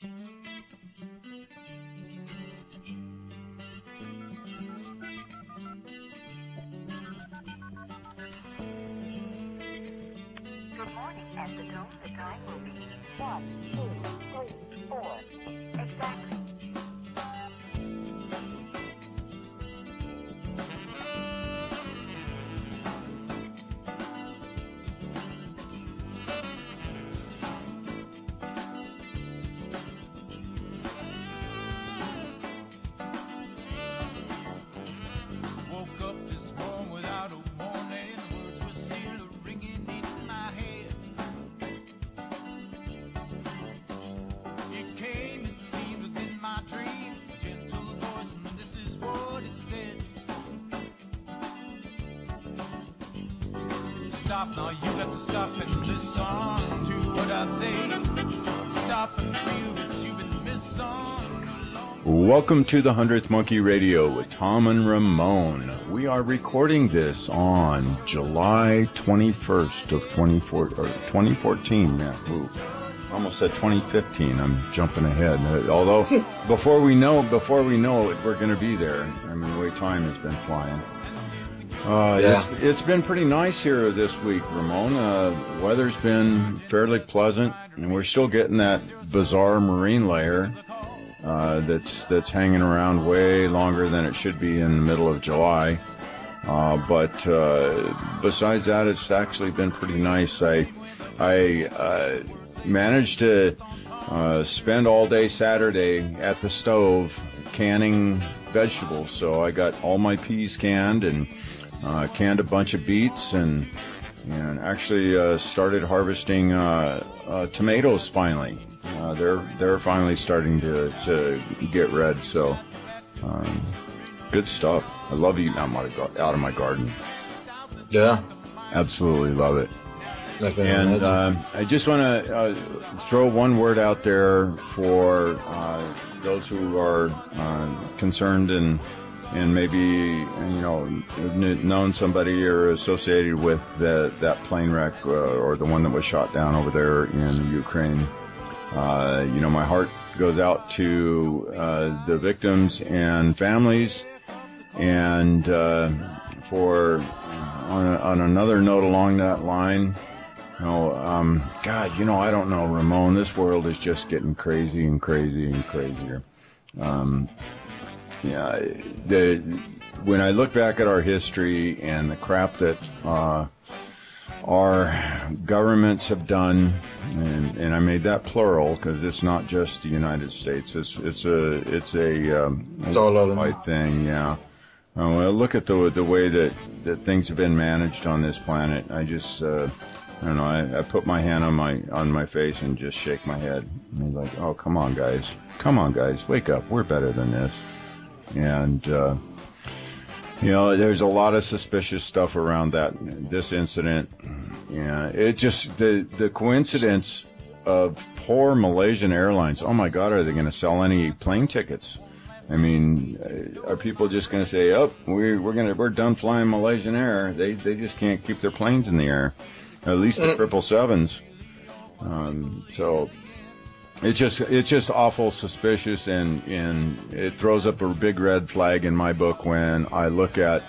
Good morning at the dome. The time will be 1, 2, 3, 4. Exactly. Woke up this morning without a warning. Words were still ringing in my head. It came, it seemed within my dream. A gentle voice, and this is what it said. Stop now, you got to stop and listen to what I say. Stop and feel that you've been missing. Welcome to the 100th Monkey Radio with Tom and Ramon. We are recording this on July 21st of 2014. Yeah, ooh, almost said 2015. I'm jumping ahead. Although before we know it, we're going to be there. I mean, the way time has been flying. It's been pretty nice here this week, Ramon. Weather's been fairly pleasant, and we're still getting that bizarre marine layer. That's hanging around way longer than it should be in the middle of July. But besides that, it's actually been pretty nice. I managed to spend all day Saturday at the stove canning vegetables. So I got all my peas canned and canned a bunch of beets and actually started harvesting tomatoes finally. They're finally starting to get red, so good stuff. I love eating out of my garden. Yeah, absolutely love it. And I just want to throw one word out there for those who are concerned and maybe have known somebody or associated with that plane wreck or the one that was shot down over there in Ukraine. My heart goes out to the victims and families, and on another note along that line, God, I don't know, Ramon, this world is just getting crazy and crazy and crazier. When I look back at our history and the crap that our governments have done, and I made that plural because it's not just the United States. It's all over the thing. Yeah. When I look at the way that things have been managed on this planet, I just I don't know. I put my hand on my face and just shake my head. And I'm like, oh, come on, guys, wake up. We're better than this. And there's a lot of suspicious stuff around this incident. Yeah, it just the coincidence of poor Malaysian Airlines. Oh my God, are they going to sell any plane tickets? I mean, are people just going to say, "Oh, we're done flying Malaysian Air"? They just can't keep their planes in the air, at least the 777s. So it's just awful suspicious, and it throws up a big red flag in my book when I look at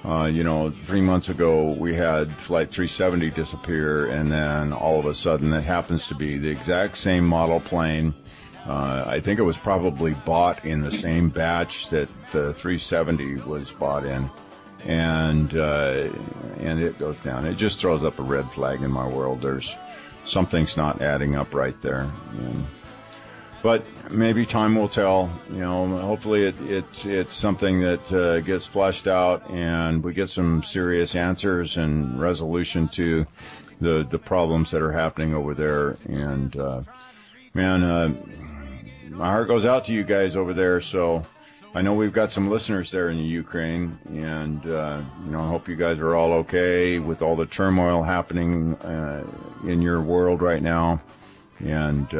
3 months ago we had Flight 370 disappear, and then all of a sudden it happens to be the exact same model plane. I think it was probably bought in the same batch that the 370 was bought in, and it goes down. It just throws up a red flag in my world. Something's not adding up right there. But maybe time will tell. Hopefully it's something that gets fleshed out and we get some serious answers and resolution to the problems that are happening over there. And my heart goes out to you guys over there. So I know we've got some listeners there in the Ukraine, and I hope you guys are all okay with all the turmoil happening in your world right now. And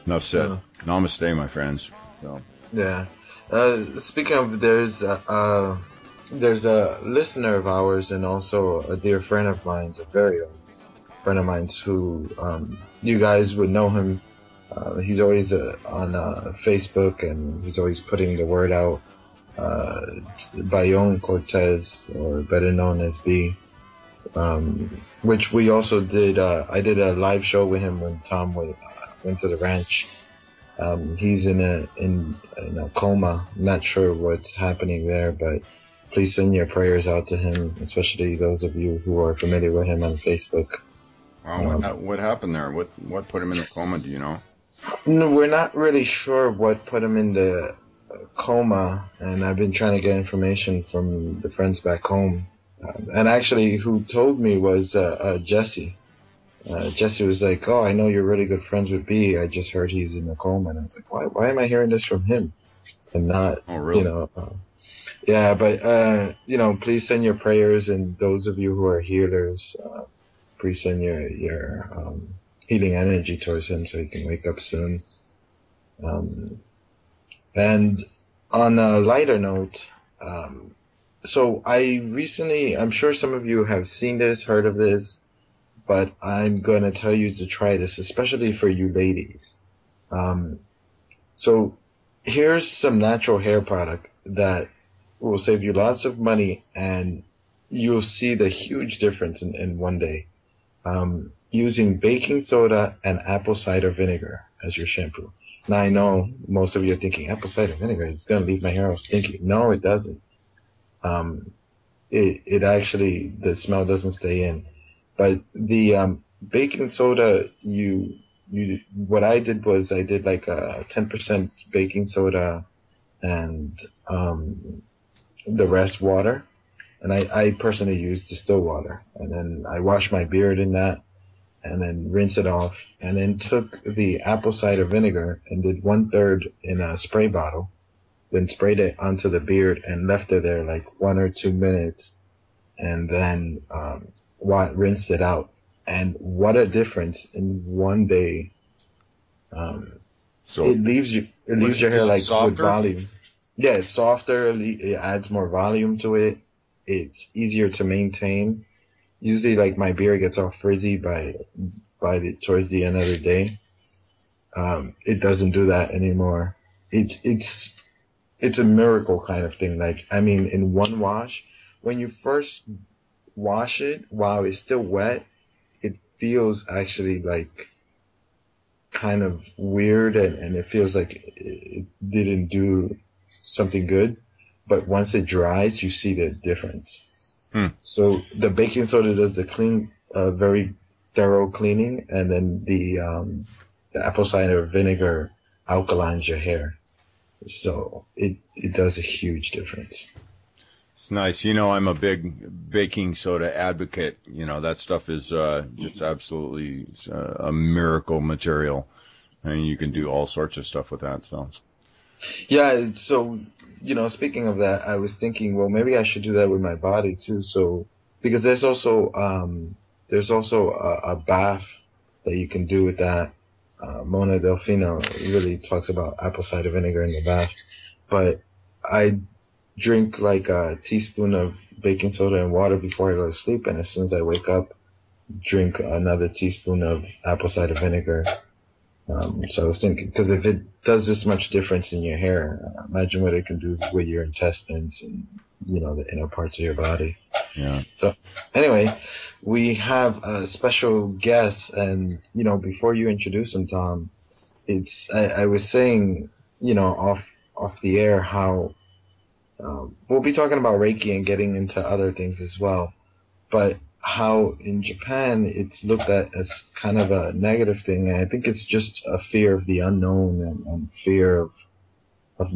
enough said. Namaste, my friends. So. Yeah. Speaking of, there's a listener of ours and also a dear friend of mine, a very old friend of mine who you guys would know him He's always on Facebook, and he's always putting the word out. Bayon Cortez, or better known as B, which we also did. I did a live show with him when Tom went to the ranch. He's in a coma. I'm not sure what's happening there, but please send your prayers out to him, especially those of you who are familiar with him on Facebook. Wow, what happened there? What put him in the coma? Do you know? No, we're not really sure what put him in the coma, and I've been trying to get information from the friends back home. And actually, who told me was Jesse. Jesse was like, "Oh, I know you're really good friends with B. I just heard he's in the coma." And I was like, "Why am I hearing this from him and not, Oh, really? you know?" Yeah, but you know, please send your prayers, and those of you who are healers, please send your healing energy towards him so he can wake up soon. And on a lighter note, so I recently, I'm sure some of you have seen this, heard of this, but I'm going to tell you to try this, especially for you ladies. So here's some natural hair product that will save you lots of money, and you'll see the huge difference in one day. Using baking soda and apple cider vinegar as your shampoo. Now, I know most of you are thinking, apple cider vinegar is going to leave my hair all stinky. No, it doesn't. It actually, the smell doesn't stay in. But the baking soda, what I did was I did like a 10% baking soda and the rest water. And I personally use distilled water. And then I wash my beard in that, and then rinse it off, and then took the apple cider vinegar and did 1/3 in a spray bottle, then sprayed it onto the beard and left it there like 1 or 2 minutes, and then rinsed it out. And what a difference in one day. So it leaves your hair like with softer? volume. Yeah, it's softer. It adds more volume to it. It's easier to maintain. Usually, like, my beard gets all frizzy towards the end of the day. It doesn't do that anymore. It's a miracle kind of thing. Like, I mean, in one wash, when you first wash it while it's still wet, it feels actually like kind of weird, and it feels like it didn't do something good. But once it dries, you see the difference. So the baking soda does the very thorough cleaning, and then the apple cider vinegar alkalines your hair. So it does a huge difference. It's nice. You know, I'm a big baking soda advocate. You know, that stuff is it's absolutely a miracle material, and you can do all sorts of stuff with that. So. Yeah, so, you know, speaking of that, I was thinking, well, maybe I should do that with my body too. So, because there's also a bath that you can do with that. Mona Delfino really talks about apple cider vinegar in the bath. But I drink like a teaspoon of baking soda and water before I go to sleep, and as soon as I wake up, drink another teaspoon of apple cider vinegar. So I was thinking, because if it does this much difference in your hair, imagine what it can do with your intestines and, you know, the inner parts of your body. Yeah. So anyway, we have a special guest, and, you know, before you introduce him, Tom, I was saying, you know, off the air how we'll be talking about Reiki and getting into other things as well, but how in Japan it's looked at as kind of a negative thing, and I think it's just a fear of the unknown and fear of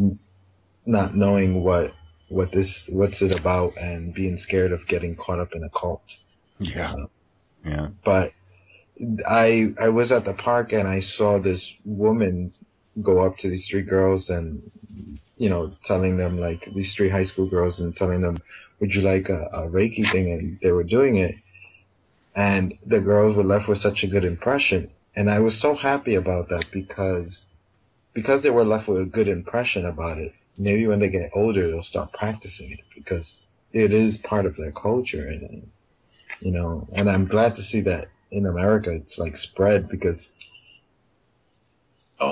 not knowing what's it about, and being scared of getting caught up in a cult. Yeah. Yeah. But I was at the park, and I saw this woman go up to these 3 girls and, you know, telling them, like, these 3 high school girls, and telling them, would you like a Reiki thing? And they were doing it. And the girls were left with such a good impression. And I was so happy about that because they were left with a good impression about it. Maybe when they get older, they'll start practicing it because it is part of their culture. And, you know, and I'm glad to see that in America it's like spread, because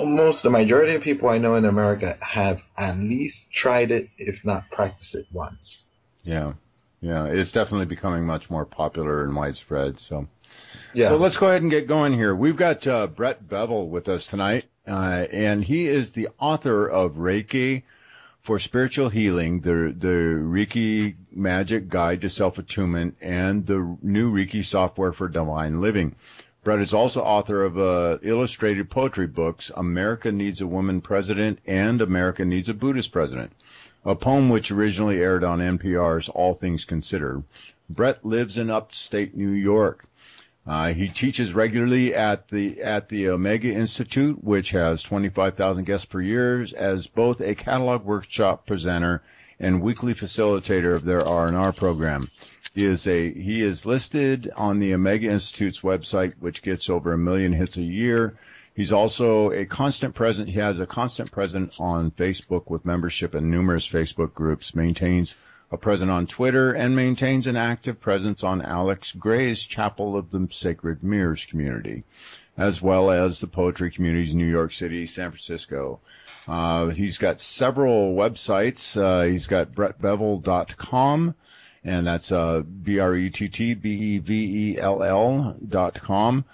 the majority of people I know in America have at least tried it, if not practiced it once. Yeah. Yeah. It's definitely becoming much more popular and widespread. So, Yeah. So let's go ahead and get going here. We've got Brett Beville with us tonight, and he is the author of Reiki for Spiritual Healing, the Reiki Magic Guide to Self-Attunement, and the new Reiki software for divine living. Brett is also author of illustrated poetry books, America Needs a Woman President and America Needs a Buddhist President, a poem which originally aired on NPR's All Things Considered. Brett lives in upstate New York. He teaches regularly at the Omega Institute, which has 25,000 guests per year, as both a catalog workshop presenter and weekly facilitator of their R&R program. He is listed on the Omega Institute's website, which gets over 1 million hits a year. He's also a constant presence. He has a constant presence on Facebook with membership in numerous Facebook groups, maintains a presence on Twitter, and maintains an active presence on Alex Gray's Chapel of the Sacred Mirrors community, as well as the poetry communities in New York City, San Francisco. He's got several websites. He's got brettbevell.com, and that's BRETTBEVELL.com.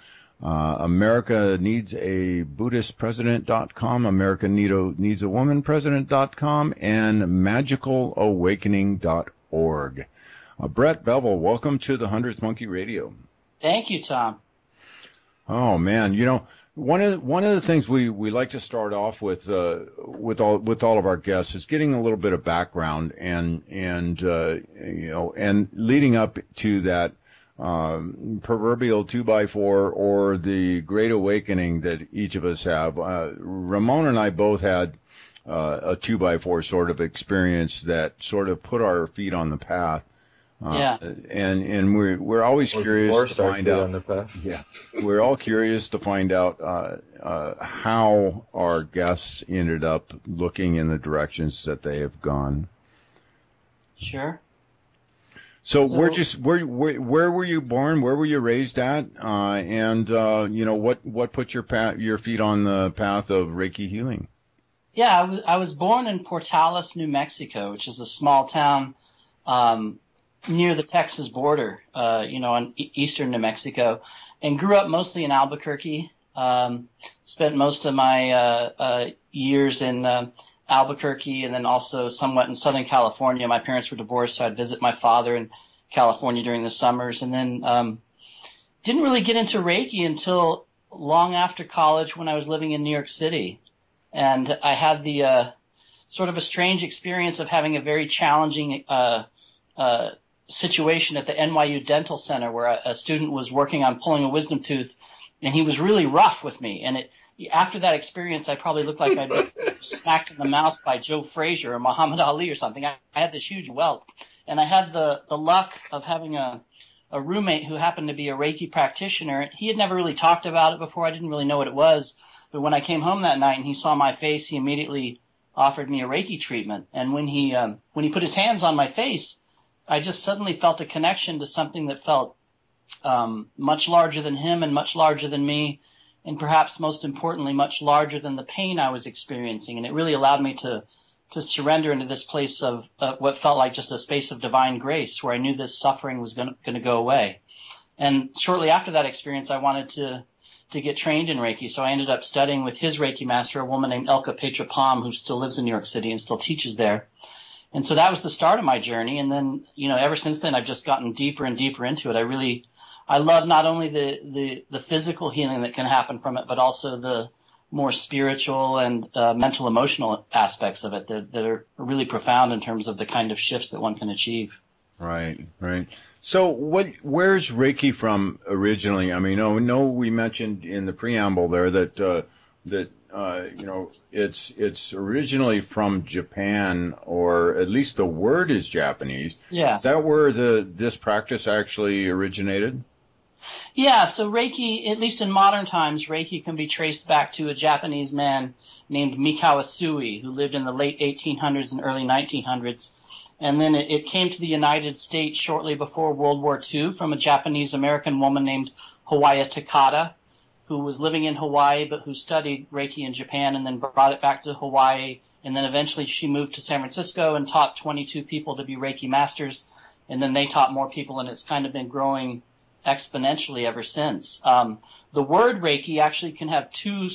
America Needs a Buddhist President.com, America Needs a Woman President.com, and magicalawakening.org. Brett Beville, welcome to the 100th Monkey Radio. Thank you, Tom. Oh man, you know, one of the things we like to start off with all of our guests is getting a little bit of background and leading up to that proverbial 2x4 or the great awakening that each of us have. Ramon and I both had a 2x4 sort of experience that sort of put our feet on the path. And we're always curious to find out. On the path. Yeah, we're all curious to find out how our guests ended up looking in the directions that they have gone. Sure. So where were you born? Where were you raised at? What put your feet on the path of Reiki healing? Yeah, I was born in Portales, New Mexico, which is a small town near the Texas border, in eastern New Mexico, and grew up mostly in Albuquerque. Spent most of my years in Albuquerque, and then also somewhat in Southern California. My parents were divorced, so I'd visit my father in California during the summers, and then didn't really get into Reiki until long after college when I was living in New York City. And I had the sort of a strange experience of having a very challenging situation at the NYU Dental Center where a student was working on pulling a wisdom tooth, and he was really rough with me. And after that experience, I probably looked like I'd been smacked in the mouth by Joe Frazier or Muhammad Ali or something. I had this huge welt. And I had the luck of having a roommate who happened to be a Reiki practitioner. He had never really talked about it before. I didn't really know what it was. But when I came home that night and he saw my face, he immediately offered me a Reiki treatment. And when he put his hands on my face, I just suddenly felt a connection to something that felt much larger than him and much larger than me, and perhaps most importantly, much larger than the pain I was experiencing. And it really allowed me to surrender into this place of what felt like just a space of divine grace, where I knew this suffering was going to go away. And shortly after that experience, I wanted to get trained in Reiki. So I ended up studying with his Reiki master, a woman named Elka Petra Palm, who still lives in New York City and still teaches there. And so that was the start of my journey. And then, ever since then, I've just gotten deeper and deeper into it. I love not only the physical healing that can happen from it, but also the more spiritual and mental, emotional aspects of it that are really profound in terms of the kind of shifts that one can achieve. Right. So where's Reiki from originally? I mean, we mentioned in the preamble there that it's originally from Japan, or at least the word is Japanese. Yeah. Is that where this practice actually originated? Yeah, so Reiki, at least in modern times, Reiki can be traced back to a Japanese man named Mika Asui, who lived in the late 1800s and early 1900s. And then it came to the United States shortly before World War II from a Japanese-American woman named Hawaii Takata, who was living in Hawaii but who studied Reiki in Japan and then brought it back to Hawaii. And then eventually she moved to San Francisco and taught 22 people to be Reiki masters. And then they taught more people, and it's kind of been growing exponentially ever since. The word Reiki actually can have two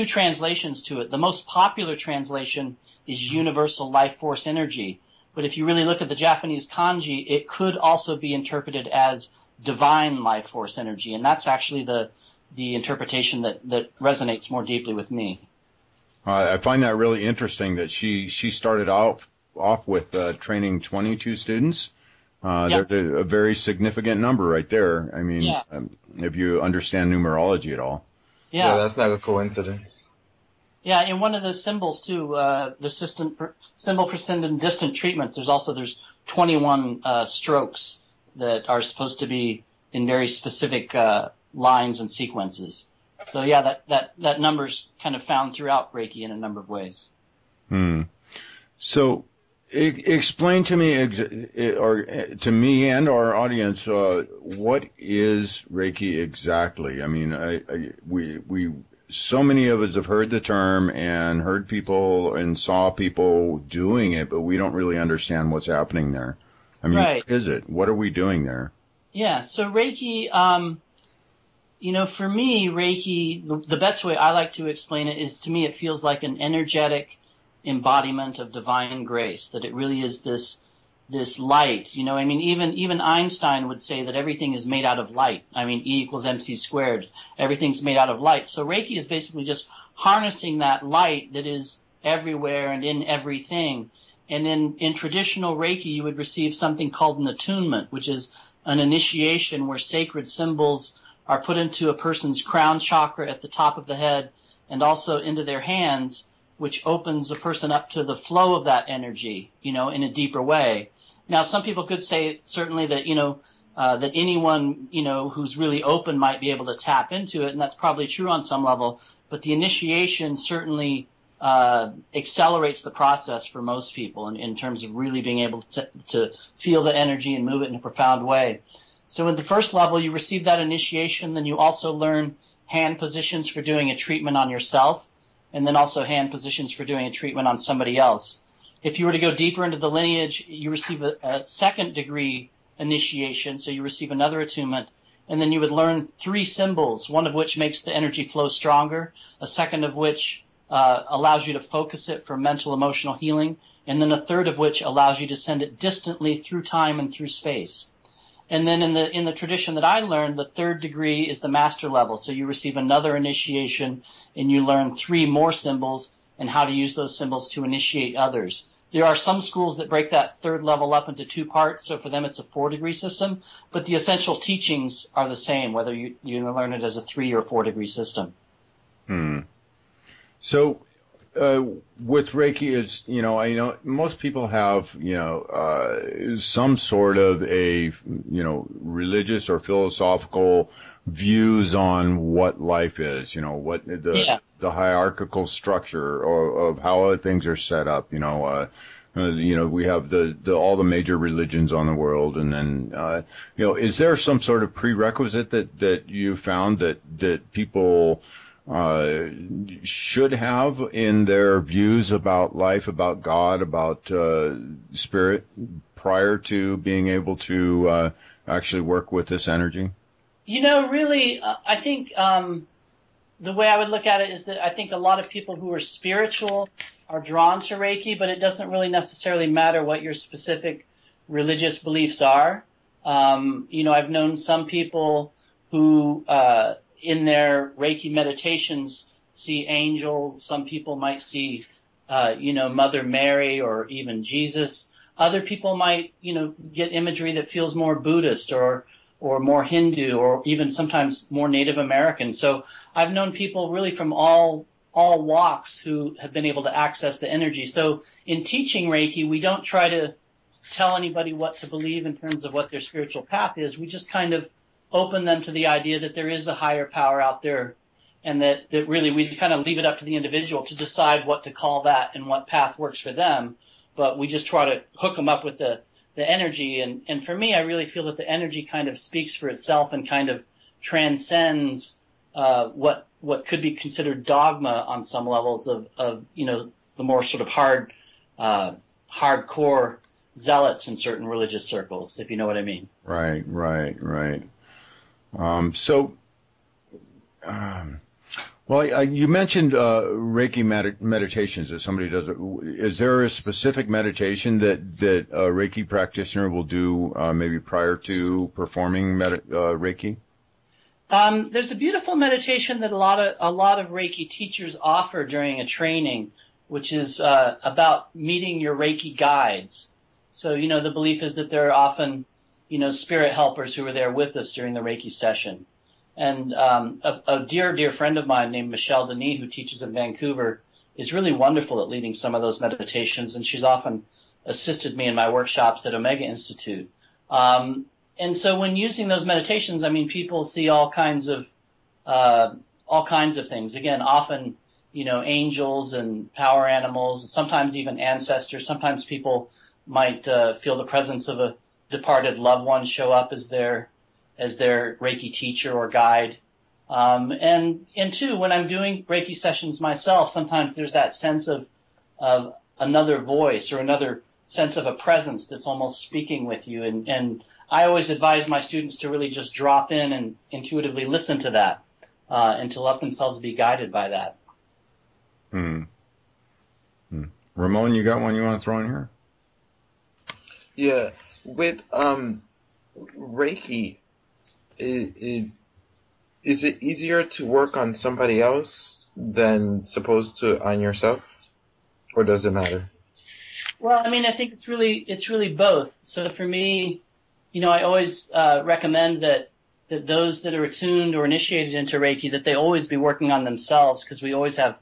translations to it. The most popular translation is universal life force energy. But if you really look at the Japanese kanji, it could also be interpreted as divine life force energy. And that's actually the interpretation that resonates more deeply with me. I find that really interesting that she started off with training 22 students. Yeah. There's a very significant number right there. I mean, Yeah. If you understand numerology at all. Yeah, that's not a coincidence. Yeah, and one of the symbols too, the symbol for sending distant treatments. There's 21 strokes that are supposed to be in very specific lines and sequences. So yeah, that number's kind of found throughout Reiki in a number of ways. So, explain to me, or to me and our audience, what is Reiki exactly? I mean, we so many of us have heard the term and heard people and saw people doing it, but we don't really understand what's happening there. I mean, Right. What is it? What are we doing there? Yeah, so Reiki, for me, Reiki, the best way I like to explain it is, to me, it feels like an energetic embodiment of divine grace, that it really is this light. I mean, even Einstein would say that everything is made out of light. I mean, E equals MC squared. Everything's made out of light. So Reiki is basically just harnessing that light that is everywhere and in everything. And in traditional Reiki, you would receive something called an attunement, which is an initiation where sacred symbols are put into a person's crown chakra at the top of the head and also into their hands, which opens a person up to the flow of that energy, in a deeper way. Now, some people could say certainly that, that anyone, who's really open might be able to tap into it, and that's probably true on some level, but the initiation certainly accelerates the process for most people in terms of really being able to feel the energy and move it in a profound way. So at the first level, you receive that initiation, then you also learn hand positions for doing a treatment on yourself, and then also hand positions for doing a treatment on somebody else. If you were to go deeper into the lineage, you receive a second degree initiation, so you receive another attunement, and then you would learn 3 symbols, one of which makes the energy flow stronger, a second of which allows you to focus it for mental, emotional healing, and then a third of which allows you to send it distantly through time and through space. And then in the tradition that I learned, the 3rd degree is the master level. So you receive another initiation and you learn 3 more symbols and how to use those symbols to initiate others. There are some schools that break that 3rd level up into 2 parts. So for them, it's a 4-degree system, but the essential teachings are the same, whether you learn it as a 3 or 4-degree system. So, with Reiki, is I know most people have some sort of a religious or philosophical views on what life is. What the hierarchical structure of how things are set up. We have all the major religions on the world, and then is there some sort of prerequisite that you found that people should have in their views about life, about God, about spirit, prior to being able to actually work with this energy? Really, I think the way I would look at it is that I think a lot of people who are spiritual are drawn to Reiki, but it doesn't really necessarily matter what your specific religious beliefs are. I've known some people who in their Reiki meditations see angels. Some people might see, Mother Mary or even Jesus. Other people might, get imagery that feels more Buddhist or more Hindu or even sometimes more Native American. So I've known people really from all walks who have been able to access the energy. So in teaching Reiki, we don't try to tell anybody what to believe in terms of what their spiritual path is. We just kind of open them to the idea that there is a higher power out there, and that really we kind of leave it up to the individual to decide what to call that and what path works for them. But we just try to hook them up with the energy. And for me, I really feel that the energy kind of speaks for itself and kind of transcends what could be considered dogma on some levels of the more sort of hardcore zealots in certain religious circles, if you know what I mean. Right. Well, you mentioned Reiki meditations that somebody does. Is there a specific meditation that a Reiki practitioner will do maybe prior to performing Reiki? There's a beautiful meditation that a lot of Reiki teachers offer during a training, which is about meeting your Reiki guides. So, the belief is that there are often, spirit helpers who are there with us during the Reiki session. And a dear friend of mine named Michelle Denis, who teaches in Vancouver, is really wonderful at leading some of those meditations, and she's often assisted me in my workshops at Omega Institute. And so when using those meditations, people see all kinds of things. Again, often, angels and power animals, sometimes even ancestors. Sometimes people might feel the presence of a departed loved one show up as their Reiki teacher or guide. And two, when I'm doing Reiki sessions myself, sometimes there's that sense of another voice or another sense of a presence that's almost speaking with you. And I always advise my students to really just drop in and intuitively listen to that and to let themselves be guided by that. Ramon, you got one you want to throw in here? Yeah, with Reiki, is it easier to work on somebody else than supposed to on yourself, or does it matter? Well, I think it's really both. So for me, I always recommend that those that are attuned or initiated into Reiki, that they always be working on themselves, because we always have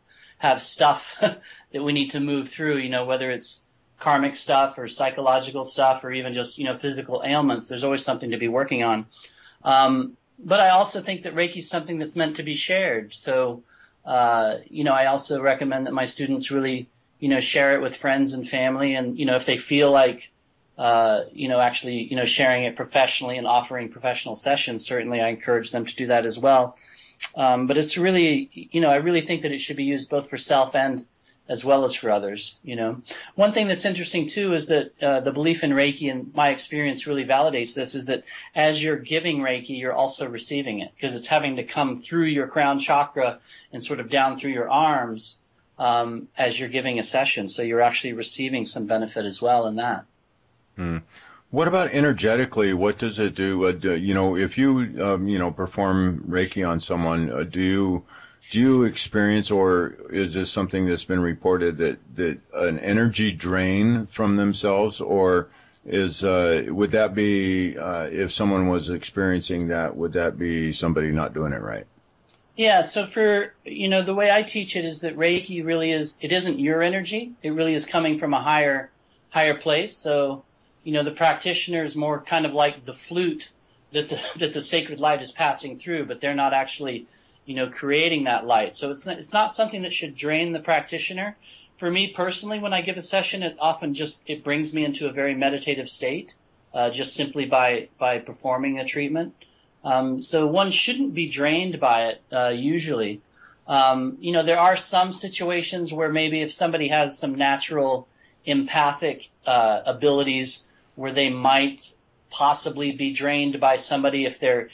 stuff that we need to move through, whether it's karmic stuff or psychological stuff or even just, physical ailments. There's always something to be working on. But I also think that Reiki is something that's meant to be shared. So, I also recommend that my students really, share it with friends and family. And, if they feel like, actually, sharing it professionally and offering professional sessions, certainly I encourage them to do that as well. But it's really, I really think that it should be used both for self and as well as for others. One thing that's interesting too is that the belief in Reiki, and my experience really validates this, is that as you're giving Reiki, you're also receiving it, because it's having to come through your crown chakra and sort of down through your arms as you're giving a session. So you're actually receiving some benefit as well in that. What about energetically? What does it do? If you perform Reiki on someone, do you experience, or is this something that's been reported, that an energy drain from themselves, or would that be if someone was experiencing that, would that be somebody not doing it right? Yeah. So for the way I teach it is that Reiki really isn't your energy. It really is coming from a higher place. So the practitioner is more kind of like the flute that the sacred light is passing through, but they're not actually creating that light. So it's not something that should drain the practitioner. For me personally, when I give a session, it often it brings me into a very meditative state, just simply by performing a treatment. So one shouldn't be drained by it, usually. There are some situations where maybe if somebody has some natural empathic abilities, where they might possibly be drained by somebody if their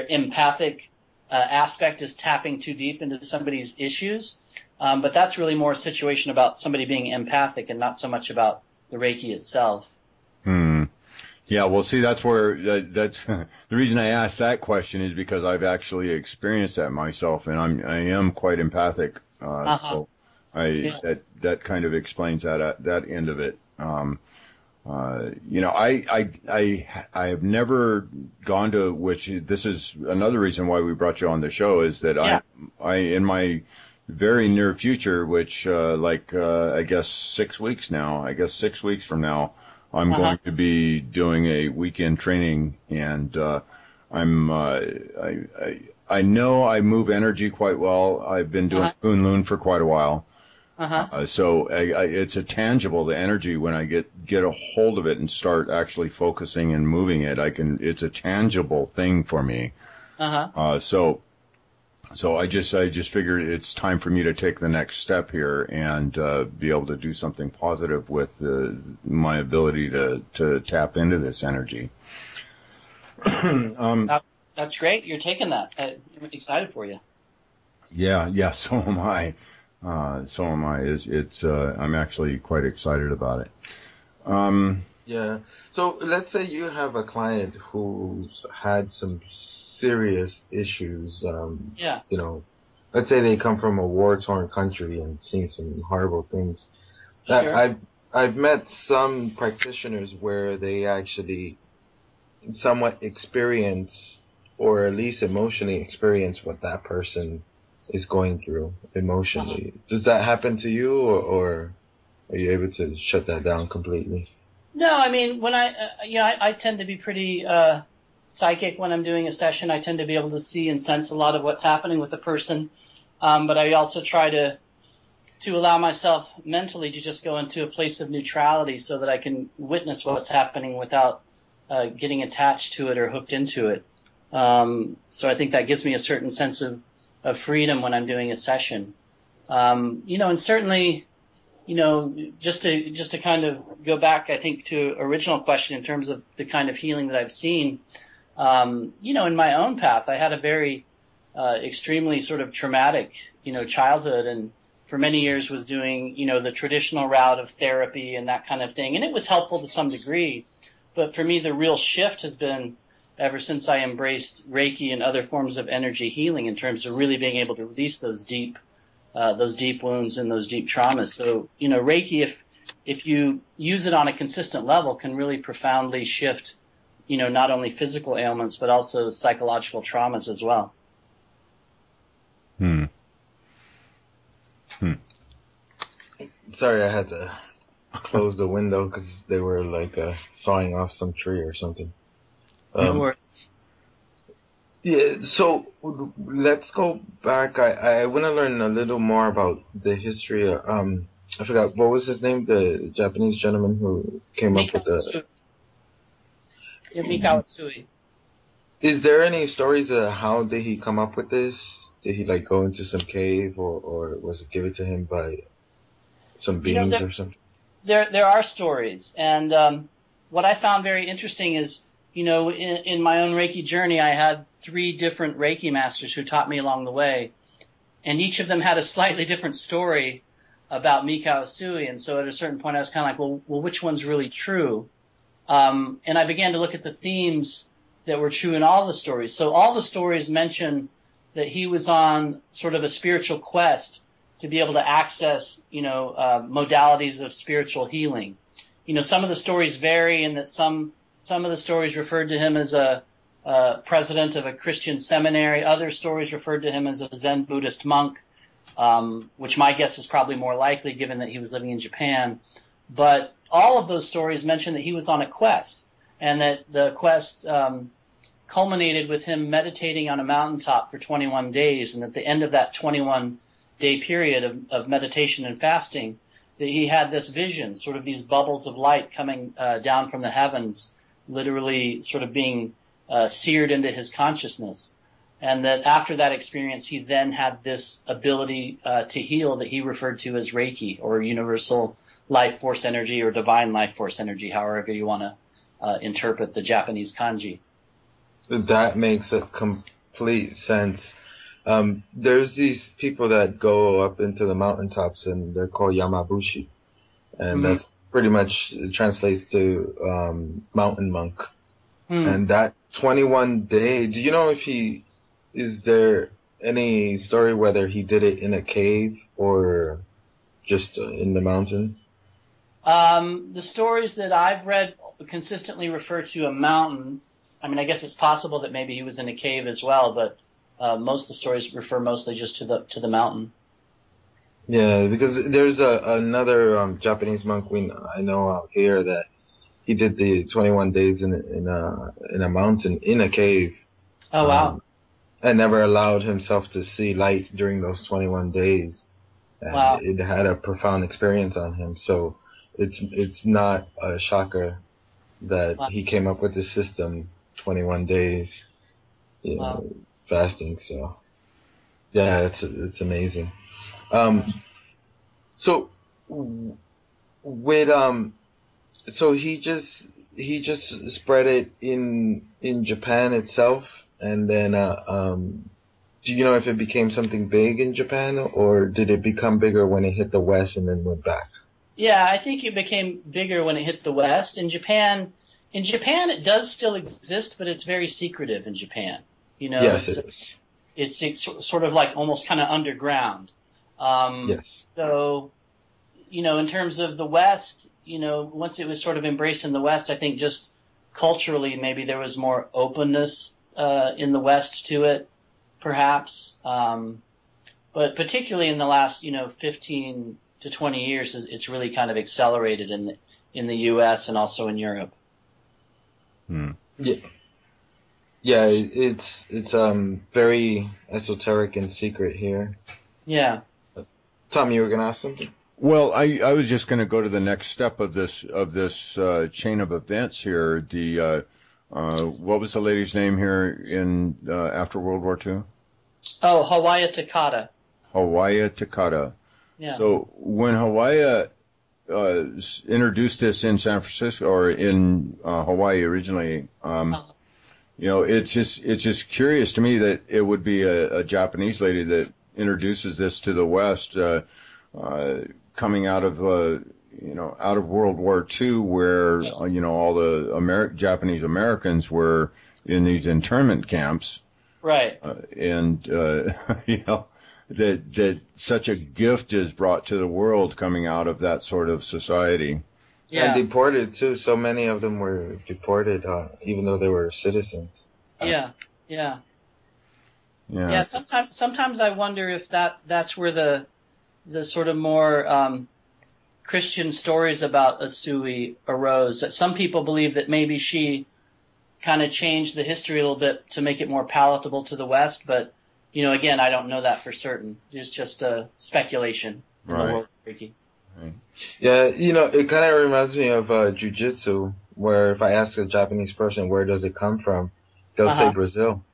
empathic aspect is tapping too deep into somebody's issues. But that's really more a situation about somebody being empathic and not so much about the Reiki itself. Yeah, well, see, that's where that's the reason I asked that question, is because I've actually experienced that myself, and I am quite empathic. So that kind of explains that end of it. I have never gone to, which this is another reason why we brought you on the show, is that I in my very near future, which I guess 6 weeks from now, I'm going to be doing a weekend training, and I know I move energy quite well. I've been doing Kunlun for quite a while. So it's a tangible, the energy, when I get a hold of it and start actually focusing and moving it, it's a tangible thing for me. So So I just figured it's time for me to take the next step here and be able to do something positive with my ability to tap into this energy. That's great. You're taking that. I'm excited for you. Yeah. So am I. It's I'm actually quite excited about it. Yeah. So let's say you have a client who's had some serious issues. Yeah. You know, let's say they come from a war-torn country and seen some horrible things. Sure. I've met some practitioners where they actually somewhat experience, or at least emotionally experience, what that person is going through emotionally. Does that happen to you, or are you able to shut that down completely? No, I mean, when I tend to be pretty psychic when I'm doing a session. I tend to be able to see and sense a lot of what's happening with the person, but I also try to allow myself mentally to just go into a place of neutrality so that I can witness what's happening without getting attached to it or hooked into it. So I think that gives me a certain sense of freedom when I'm doing a session. And certainly, just to kind of go back, I think, to original question in terms of the kind of healing that I've seen, in my own path, I had a very extremely sort of traumatic, childhood, and for many years was doing, the traditional route of therapy and that kind of thing. And it was helpful to some degree. But for me, the real shift has been ever since I embraced Reiki and other forms of energy healing in terms of really being able to release those deep wounds and those deep traumas. So, Reiki, if you use it on a consistent level, can really profoundly shift, not only physical ailments, but also psychological traumas as well. Sorry, I had to close the window because they were like sawing off some tree or something. No worries. Yeah, so let's go back. I want to learn a little more about the history of, I forgot, what was his name? The Japanese gentleman who came up with the... Mika Asui. Is there any stories of how did he come up with this? Did he go into some cave, or was it given to him by some beings or something? There are stories, and what I found very interesting is, in my own Reiki journey, I had 3 different Reiki masters who taught me along the way, and each of them had a slightly different story about Mika Asui, and so at a certain point I was kind of like, well, which one's really true? And I began to look at the themes that were true in all the stories. So all the stories mention that he was on sort of a spiritual quest to be able to access, modalities of spiritual healing. Some of the stories vary in that some of the stories referred to him as a president of a Christian seminary. Other stories referred to him as a Zen Buddhist monk, which my guess is probably more likely given that he was living in Japan. But all of those stories mention that he was on a quest, and that the quest culminated with him meditating on a mountaintop for 21 days, and at the end of that 21-day period of meditation and fasting, that he had this vision, sort of these bubbles of light coming down from the heavens, literally sort of being seared into his consciousness. And that after that experience, he then had this ability to heal that he referred to as Reiki, or universal life force energy, or divine life force energy, however you want to interpret the Japanese kanji. That makes a complete sense. There's these people that go up into the mountaintops, and they're called Yamabushi. And that's pretty much translates to mountain monk. And that 21 day, do you know is there any story whether he did it in a cave or just in the mountain? The stories that I've read consistently refer to a mountain. I mean, I guess it's possible that maybe he was in a cave as well, but most of the stories refer mostly just to the mountain. Yeah, because there's another Japanese monk I know out here that he did the 21 days in a mountain, in a cave. Oh, wow. And never allowed himself to see light during those 21 days. And wow. It had a profound experience on him. So it's not a shocker that he came up with this system, 21 days, fasting. So Yeah, it's amazing. So with so he just spread it in Japan itself, and then do you know if it became something big in Japan, or did it become bigger when it hit the West and then went back? Yeah, I think it became bigger when it hit the West. In Japan, it does still exist, but it's very secretive in Japan. You know, Yes, it is. It's sort of like almost kind of underground. Yes. So, you know, in terms of the West, you know, once it was sort of embraced in the West, I think just culturally maybe there was more openness in the West to it, perhaps. But particularly in the last, 15 to 20 years, it's really kind of accelerated in the U.S. and also in Europe. Yeah. Yeah, it's very esoteric and secret here. Yeah. Tom, you were gonna ask something? Well, I was just going to go to the next step of this chain of events here. The what was the lady's name here in after World War II? Oh, Hawaii Takata. Hawaii Takata. Yeah. So when Hawaii introduced this in San Francisco or in Hawaii originally, it's just curious to me that it would be a Japanese lady that introduces this to the West, coming out of out of World War II, where all the Japanese Americans were in these internment camps, right? That such a gift is brought to the world coming out of that sort of society. Yeah. And deported too. So many of them were deported, even though they were citizens. Yeah. Sometimes I wonder if that's where the sort of more Christian stories about Asui arose. That some people believe that maybe she kind of changed the history a little bit to make it more palatable to the West, but again, I don't know that for certain. It's just a speculation in the world of Reiki. Right. Yeah, it kind of reminds me of jiu-jitsu, where if I ask a Japanese person where does it come from, they'll say Brazil.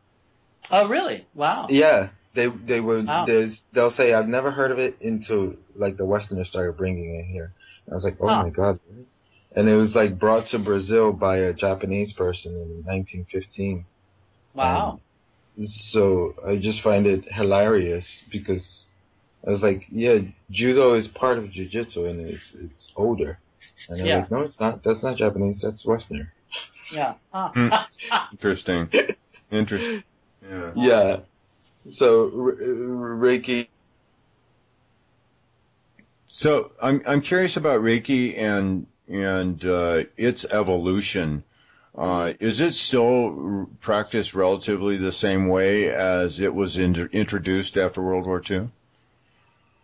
Oh, really? Wow. Yeah, they would. Wow. They'll say I've never heard of it until like the Westerners started bringing it here. I was like, oh my god. And it was like brought to Brazil by a Japanese person in 1915. Wow. So I just find it hilarious because I was like, yeah, judo is part of jiu-jitsu and it's older. And they're like, no, it's not. That's not Japanese. That's Westerner. Yeah. Interesting. Yeah. Yeah. So Reiki. So I'm curious about Reiki and its evolution. Is it still practiced relatively the same way as it was introduced after World War II?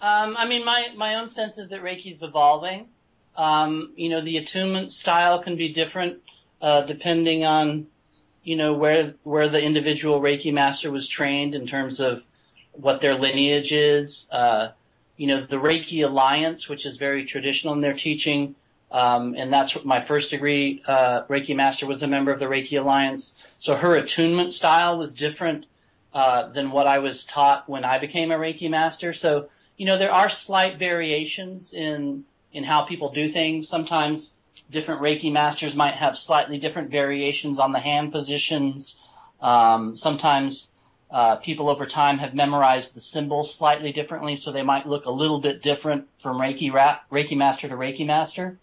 My own sense is that Reiki's evolving. The attunement style can be different depending on, where the individual Reiki master was trained in terms of what their lineage is. The Reiki Alliance, which is very traditional in their teaching, and that's what my first degree Reiki master was a member of the Reiki Alliance. So her attunement style was different than what I was taught when I became a Reiki master. So, there are slight variations in how people do things. Sometimes different Reiki masters might have slightly different variations on the hand positions. Sometimes people over time have memorized the symbols slightly differently, so they might look a little bit different from Reiki master to Reiki master.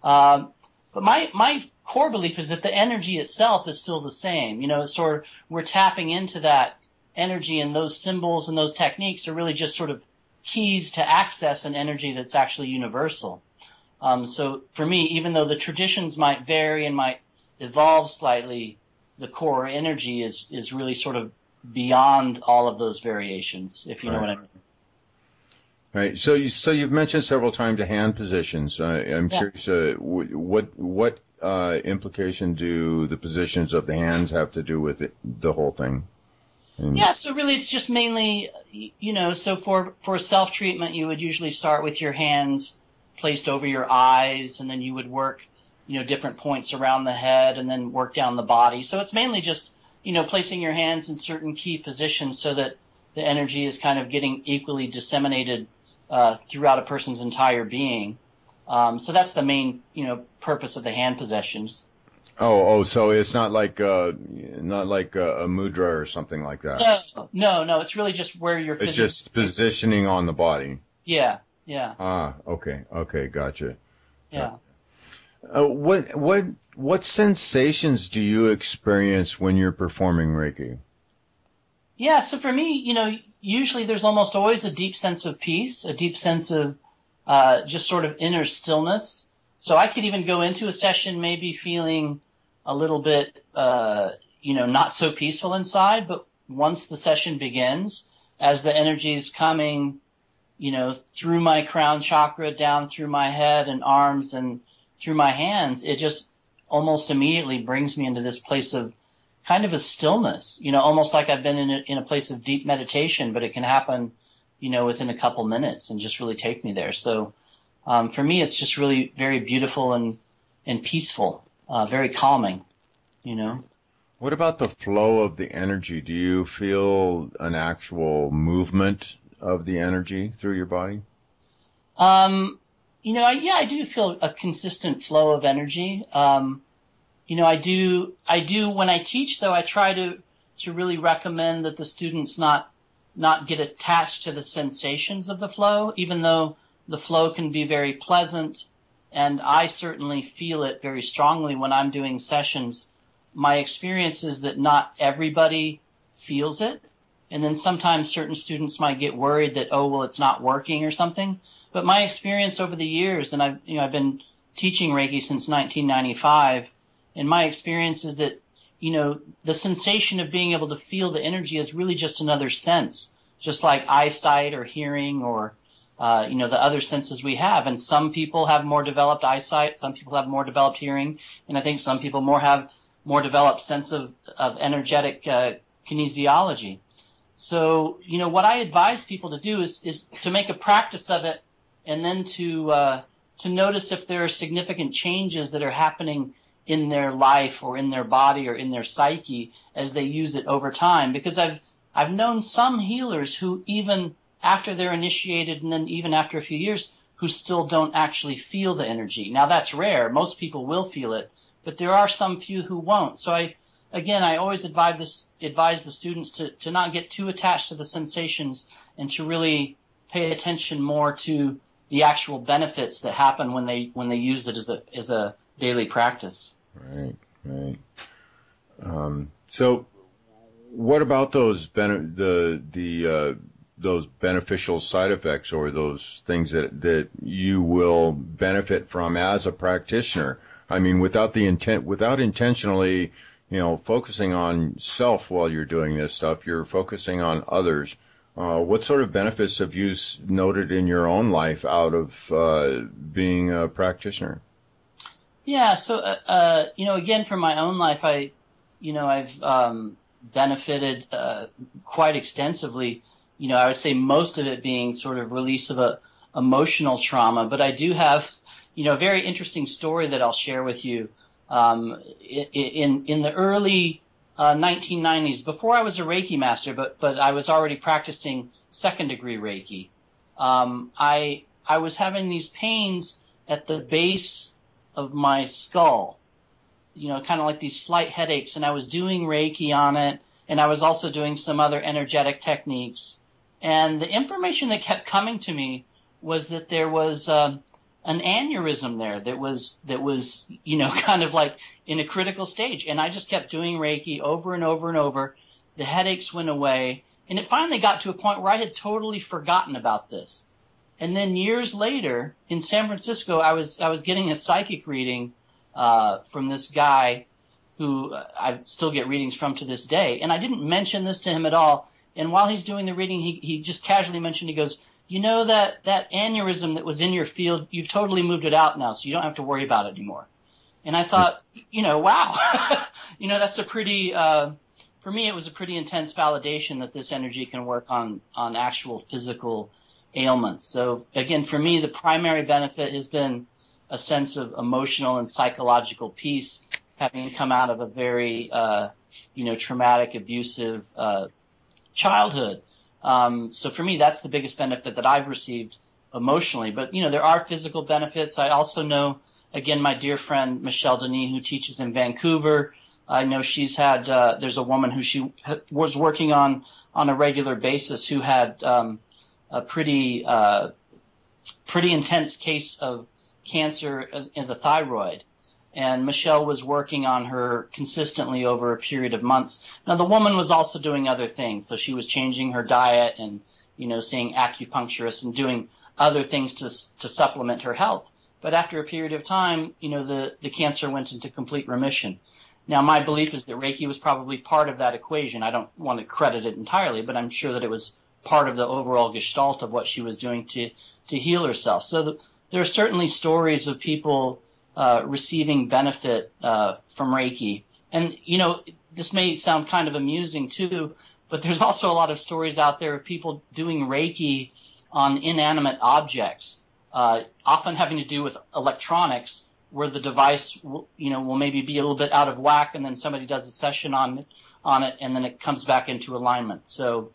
But my core belief is that the energy itself is still the same. It's sort of, we're tapping into that energy, and those symbols and those techniques are really just sort of keys to access an energy that's actually universal. So for me, even though the traditions might vary and might evolve slightly, the core energy is really sort of beyond all of those variations, if you know what I mean. Right. So you've mentioned several times the hand positions. I'm curious, what implication do the positions of the hands have to do with the whole thing? So really it's just mainly, so for self-treatment, you would usually start with your hands placed over your eyes, and then you would work, different points around the head, and then work down the body. So it's mainly just, placing your hands in certain key positions so that the energy is kind of getting equally disseminated throughout a person's entire being. So that's the main, purpose of the hand possessions. Oh, so it's not like a mudra or something like that. No. It's really just where you're. It's just positioning on the body. Yeah. Ah, okay, gotcha. Yeah. What sensations do you experience when you're performing Reiki? Yeah, so for me, usually there's almost always a deep sense of peace, a deep sense of just sort of inner stillness. So I could even go into a session maybe feeling a little bit, not so peaceful inside, but once the session begins, as the energy is coming, through my crown chakra, down through my head and arms and through my hands, it just almost immediately brings me into this place of kind of a stillness, almost like I've been in a place of deep meditation, but it can happen, within a couple minutes and just really take me there. So for me, it's just really very beautiful and peaceful, very calming, What about the flow of the energy? Do you feel an actual movement of the energy through your body? I do feel a consistent flow of energy. I do when I teach, though, I try to really recommend that the students not get attached to the sensations of the flow, even though the flow can be very pleasant, and I certainly feel it very strongly when I'm doing sessions. My experience is that not everybody feels it, and then sometimes certain students might get worried that, it's not working or something. But my experience over the years, and I've been teaching Reiki since 1995, and my experience is that, the sensation of being able to feel the energy is really just another sense, just like eyesight or hearing or, the other senses we have. And some people have more developed eyesight, some people have more developed hearing, and I think some people have more developed sense of energetic kinesiology. So, what I advise people to do is to make a practice of it, and then to notice if there are significant changes that are happening in their life or in their body or in their psyche as they use it over time. Because I've known some healers who, even after they're initiated and then even after a few years, who still don't actually feel the energy. Now that's rare. Most people will feel it, but there are some few who won't. So I always advise the students to not get too attached to the sensations and to really pay attention more to the actual benefits that happen when they use it as a daily practice. Right. So, what about those those beneficial side effects, or those things that you will benefit from as a practitioner? I mean, without intentionally, focusing on self while you're doing this stuff, you're focusing on others. What sort of benefits have you noted in your own life out of being a practitioner? Yeah, so again, from my own life, I've benefited quite extensively. I would say most of it being sort of release of a emotional trauma, but I do have a very interesting story that I'll share with you. In the early 1990s, before I was a Reiki master, but I was already practicing second degree Reiki. I was having these pains at the base of my skull, kind of like these slight headaches, and I was doing Reiki on it, and I was also doing some other energetic techniques. And the information that kept coming to me was that there was an aneurysm there that was kind of like in a critical stage. And I just kept doing Reiki over and over and over. The headaches went away, and it finally got to a point where I had totally forgotten about this. And then years later, in San Francisco, I was getting a psychic reading from this guy who I still get readings from to this day. And I didn't mention this to him at all. And while he's doing the reading, he just casually mentioned, he goes, that aneurysm that was in your field, you've totally moved it out now, so you don't have to worry about it anymore. And I thought, wow, that's a pretty, for me, it was a pretty intense validation that this energy can work on actual physical ailments. So again, for me, the primary benefit has been a sense of emotional and psychological peace, having come out of a very, traumatic, abusive childhood. So for me, that's the biggest benefit that I've received emotionally. But, there are physical benefits. I also know, again, my dear friend Michelle Denis, who teaches in Vancouver. I know she's had, there's a woman who she was working on a regular basis who had a pretty intense case of cancer in the thyroid. And Michelle was working on her consistently over a period of months. Now, the woman was also doing other things. So she was changing her diet and, seeing acupuncturists and doing other things to supplement her health. But after a period of time, the cancer went into complete remission. Now, my belief is that Reiki was probably part of that equation. I don't want to credit it entirely, but I'm sure that it was part of the overall gestalt of what she was doing to heal herself. So there are certainly stories of people receiving benefit from Reiki. And, this may sound kind of amusing too, but there's also a lot of stories out there of people doing Reiki on inanimate objects, often having to do with electronics, where the device will maybe be a little bit out of whack, and then somebody does a session on it, and then it comes back into alignment. So,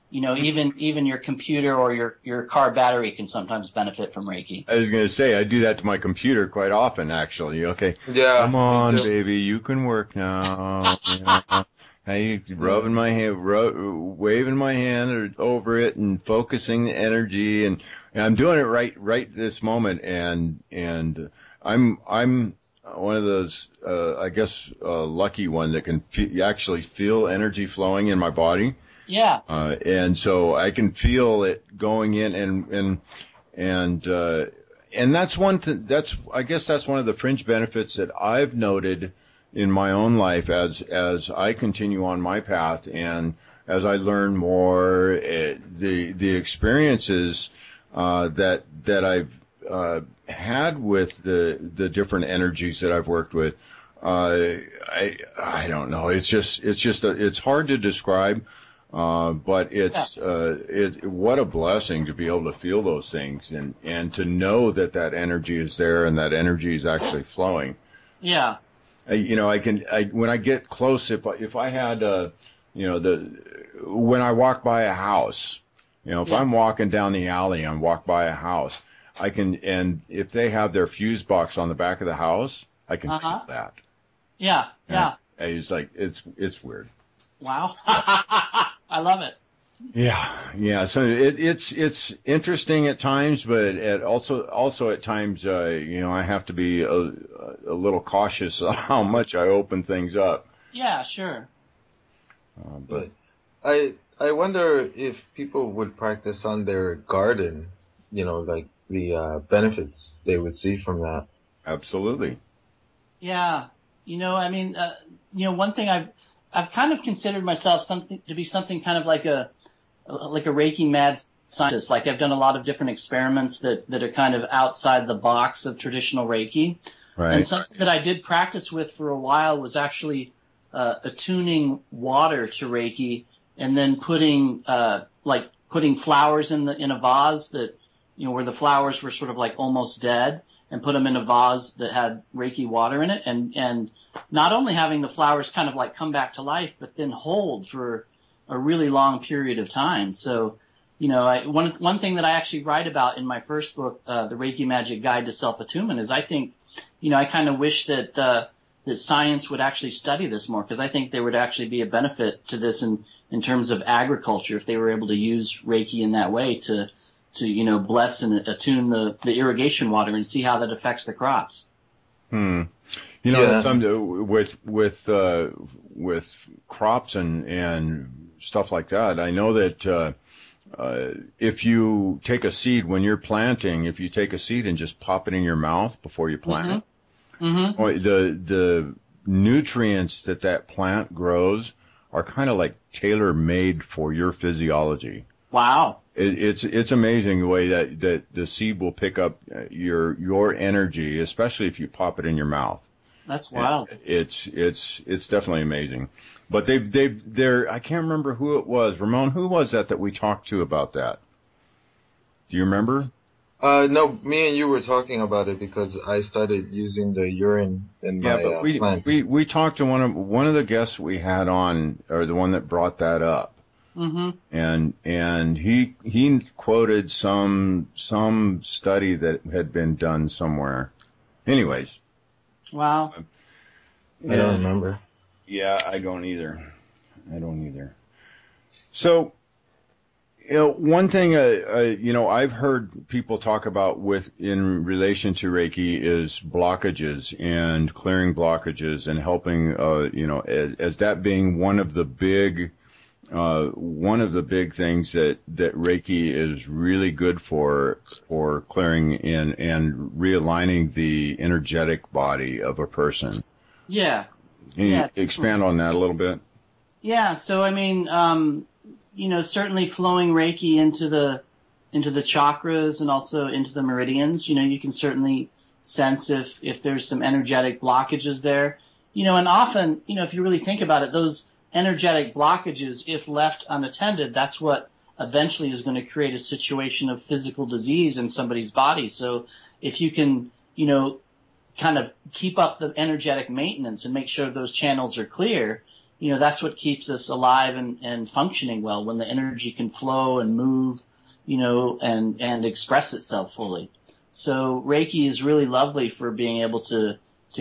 even your computer or your car battery can sometimes benefit from Reiki. I was going to say, I do that to my computer quite often, actually. Okay. Yeah. Come on, baby, you can work now. Hey, rubbing my hand, waving my hand over it and focusing the energy, and I'm doing it right this moment, and I'm one of those, I guess, lucky one that can actually feel energy flowing in my body. Yeah. And so I can feel it going in, and that's I guess that's one of the fringe benefits that I've noted in my own life as I continue on my path, and as I learn more, the experiences that I've had with the different energies that I've worked with. I don't know. It's hard to describe, but what a blessing to be able to feel those things and to know that energy is there and that energy is actually flowing. Yeah. When I get close, if I had, when I walk by a house, if I'm walking down the alley and walk by a house, and if they have their fuse box on the back of the house, I can feel that. Yeah, yeah. And it's like, it's weird. Wow. I love it. Yeah. So it's interesting at times, but also at times, I have to be a little cautious on how much I open things up. Yeah, sure. But I wonder if people would practice on their garden, like the benefits they would see from that. Absolutely. Yeah. One thing I've kind of considered myself to be something kind of like a Reiki mad scientist. Like, I've done a lot of different experiments that are kind of outside the box of traditional Reiki. Right. And something that I did practice with for a while was actually attuning water to Reiki, and then putting flowers in a vase that, where the flowers were sort of like almost dead, and put them in a vase that had Reiki water in it, and not only having the flowers kind of like come back to life, but then hold for a really long period of time. So, one thing that I actually write about in my first book, The Reiki Magic Guide to Self-Attunement, is I think, I kind of wish that science would actually study this more, because I think there would actually be a benefit to this in terms of agriculture if they were able to use Reiki in that way to bless and attune the irrigation water and see how that affects the crops. With crops and stuff like that, I know that if you take a seed when you're planting, if you take a seed and just pop it in your mouth before you plant it, the nutrients that plant grows are kind of like tailor-made for your physiology. Wow. It's amazing the way that the seed will pick up your energy, especially if you pop it in your mouth. That's wild. It's definitely amazing. But they're I can't remember who it was. Ramon, who was that we talked to about that? Do you remember? No, me and you were talking about it because I started using the urine in my plants. We talked to one of the guests we had on, or the one that brought that up. and he quoted some study that had been done somewhere. Anyways, Wow. I don't remember. Yeah, I don't either. So, one thing, I've heard people talk about in relation to Reiki is blockages and clearing blockages and helping, as that being one of the big things that Reiki is really good for clearing and realigning the energetic body of a person. Yeah. Can you expand on that a little bit? Yeah. So, I mean, certainly flowing Reiki into the chakras and also into the meridians, you can certainly sense if there's some energetic blockages there, and often, if you really think about it, those energetic blockages, if left unattended, that's what eventually is going to create a situation of physical disease in somebody's body. So if you can, kind of keep up the energetic maintenance and make sure those channels are clear, that's what keeps us alive and functioning well, when the energy can flow and move, and express itself fully. So Reiki is really lovely for being able to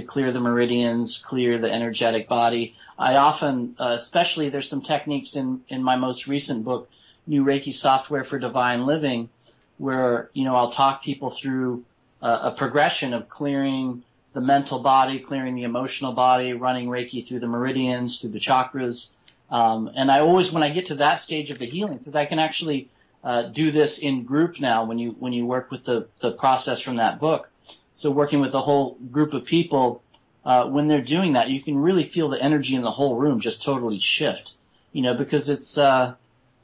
clear the meridians, clear the energetic body. I often, especially there's some techniques in my most recent book, New Reiki Software for Divine Living, where, I'll talk people through a progression of clearing the mental body, clearing the emotional body, running Reiki through the meridians, through the chakras. And I always, when I get to that stage of the healing, because I can actually do this in group now when you work with the process from that book. So working with a whole group of people, when they're doing that, you can really feel the energy in the whole room just totally shift, because it's,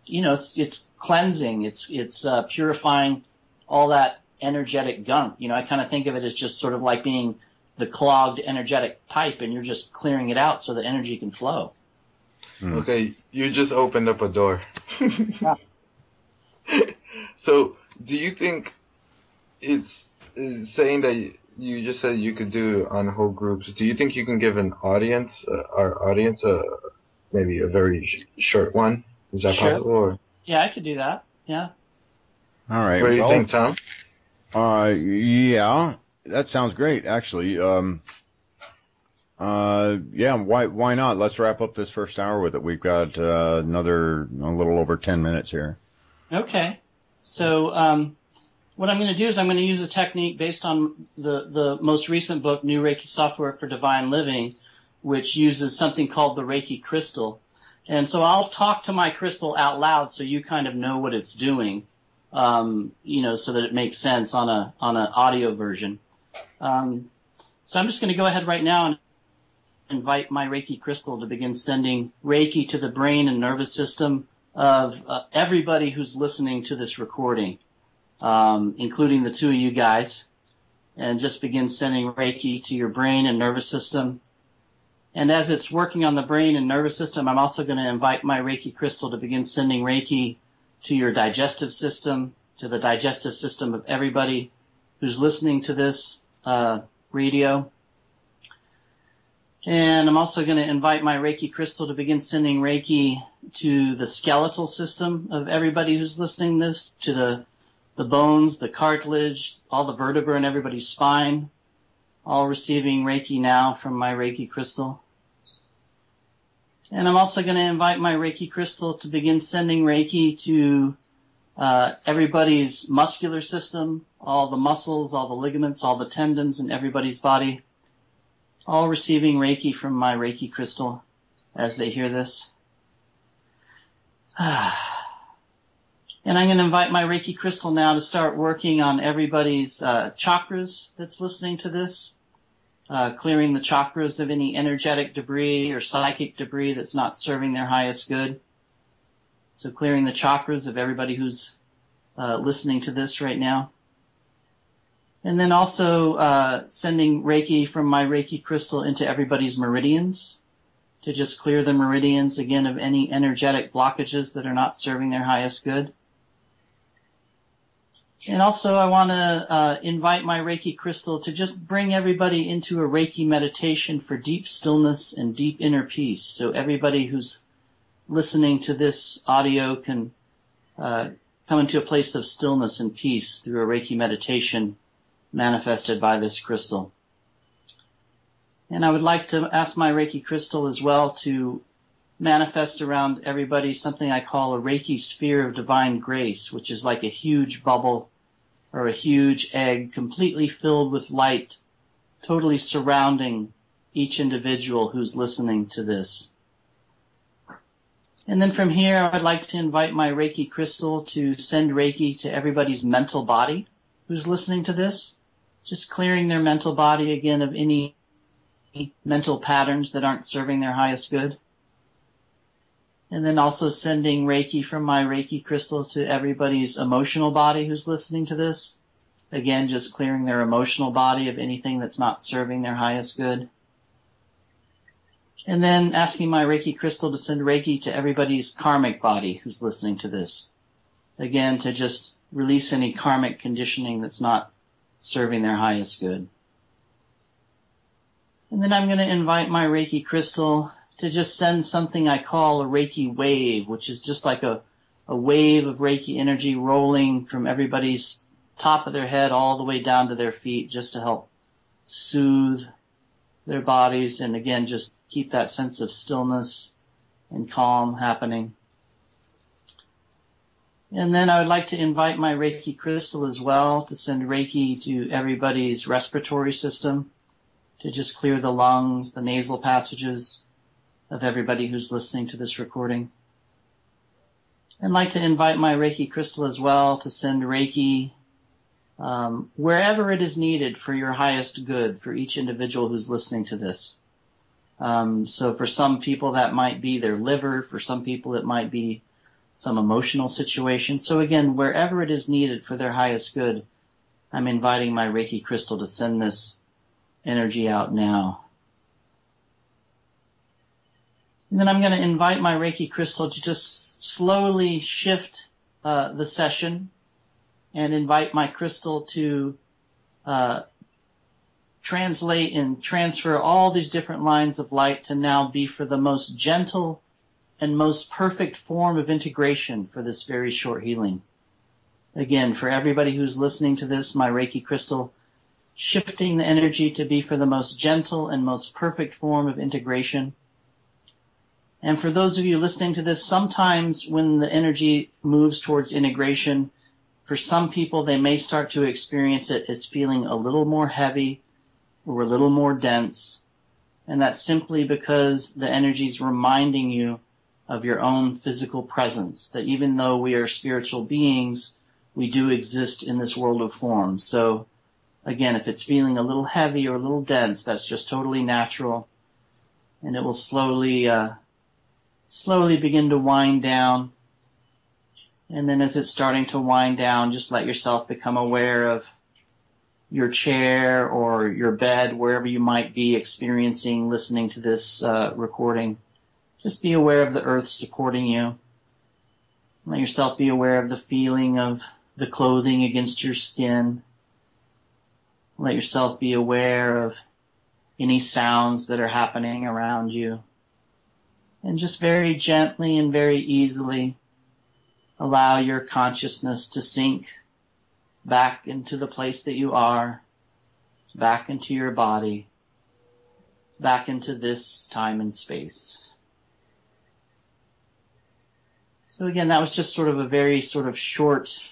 it's cleansing, it's purifying all that energetic gunk. I kind of think of it as just sort of like being the clogged energetic pipe, and you're just clearing it out so the energy can flow. Okay, you just opened up a door. Yeah. So, do you think it's saying that you just said you could do on whole groups? Do you think you can give our audience, maybe a very short one? Is that possible? Or? Yeah, I could do that. Yeah. All right. What do you think, Tom? Yeah, that sounds great, actually. Yeah, why not? Let's wrap up this first hour with it. We've got a little over 10 minutes here. Okay. So what I'm going to do is I'm going to use a technique based on the most recent book, New Reiki Software for Divine Living, which uses something called the Reiki crystal. And so I'll talk to my crystal out loud so you kind of know what it's doing, so that it makes sense on an audio version. So I'm just going to go ahead right now and invite my Reiki crystal to begin sending Reiki to the brain and nervous system of everybody who's listening to this recording, including the two of you guys, and just begin sending Reiki to your brain and nervous system. And as it's working on the brain and nervous system, I'm also going to invite my Reiki crystal to begin sending Reiki to your digestive system, to the digestive system of everybody who's listening to this radio. And I'm also going to invite my Reiki crystal to begin sending Reiki to the skeletal system of everybody who's listening to this, to the bones, the cartilage, all the vertebrae in everybody's spine, all receiving Reiki now from my Reiki crystal. And I'm also going to invite my Reiki crystal to begin sending Reiki to everybody's muscular system, all the muscles, all the ligaments, all the tendons in everybody's body, all receiving Reiki from my Reiki crystal as they hear this. And I'm going to invite my Reiki crystal now to start working on everybody's chakras that's listening to this, clearing the chakras of any energetic debris or psychic debris that's not serving their highest good. So clearing the chakras of everybody who's listening to this right now. And then also sending Reiki from my Reiki crystal into everybody's meridians to just clear the meridians again of any energetic blockages that are not serving their highest good. And also I want to invite my Reiki crystal to just bring everybody into a Reiki meditation for deep stillness and deep inner peace. So everybody who's listening to this audio can come into a place of stillness and peace through a Reiki meditation manifested by this crystal. And I would like to ask my Reiki crystal as well to manifest around everybody something I call a Reiki sphere of divine grace, which is like a huge bubble or a huge egg completely filled with light, totally surrounding each individual who's listening to this. And then from here, I'd like to invite my Reiki crystal to send Reiki to everybody's mental body who's listening to this, just clearing their mental body again of any mental patterns that aren't serving their highest good. And then also sending Reiki from my Reiki crystal to everybody's emotional body who's listening to this. Again, just clearing their emotional body of anything that's not serving their highest good. And then asking my Reiki crystal to send Reiki to everybody's karmic body who's listening to this. Again, to just release any karmic conditioning that's not serving their highest good. And then I'm going to invite my Reiki crystal to just send something I call a Reiki wave, which is just like a wave of Reiki energy rolling from everybody's top of their head all the way down to their feet, just to help soothe their bodies and again just keep that sense of stillness and calm happening. And then I would like to invite my Reiki crystal as well to send Reiki to everybody's respiratory system, to just clear the lungs, the nasal passages of everybody who's listening to this recording. I'd like to invite my Reiki crystal as well to send Reiki wherever it is needed for your highest good for each individual who's listening to this. So for some people that might be their liver, for some people it might be some emotional situation. So again, wherever it is needed for their highest good, I'm inviting my Reiki crystal to send this energy out now. And then I'm going to invite my Reiki crystal to just slowly shift the session and invite my crystal to translate and transfer all these different lines of light to now be for the most gentle and most perfect form of integration for this very short healing. Again, for everybody who's listening to this, my Reiki crystal shifting the energy to be for the most gentle and most perfect form of integration. And for those of you listening to this, sometimes when the energy moves towards integration, for some people they may start to experience it as feeling a little more heavy or a little more dense. And that's simply because the energy is reminding you of your own physical presence, that even though we are spiritual beings, we do exist in this world of form. So again, if it's feeling a little heavy or a little dense, that's just totally natural. And it will slowly begin to wind down. And then as it's starting to wind down, just let yourself become aware of your chair or your bed, wherever you might be experiencing, listening to this recording. Just be aware of the earth supporting you. Let yourself be aware of the feeling of the clothing against your skin. Let yourself be aware of any sounds that are happening around you. And just very gently and very easily allow your consciousness to sink back into the place that you are, back into your body, back into this time and space. So again, that was just sort of a very sort of short,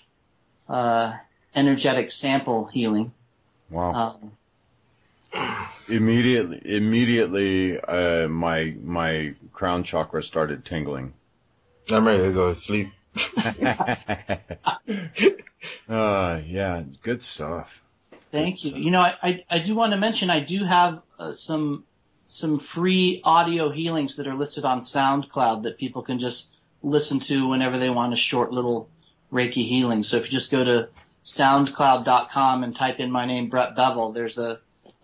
energetic sample healing. Wow. Immediately, my crown chakra started tingling. I'm ready to go to sleep. Yeah, good stuff. Thank you. You know, I do want to mention I do have some free audio healings that are listed on SoundCloud that people can just listen to whenever they want a short little Reiki healing. So if you just go to soundcloud.com and type in my name, Brett Beville, there's a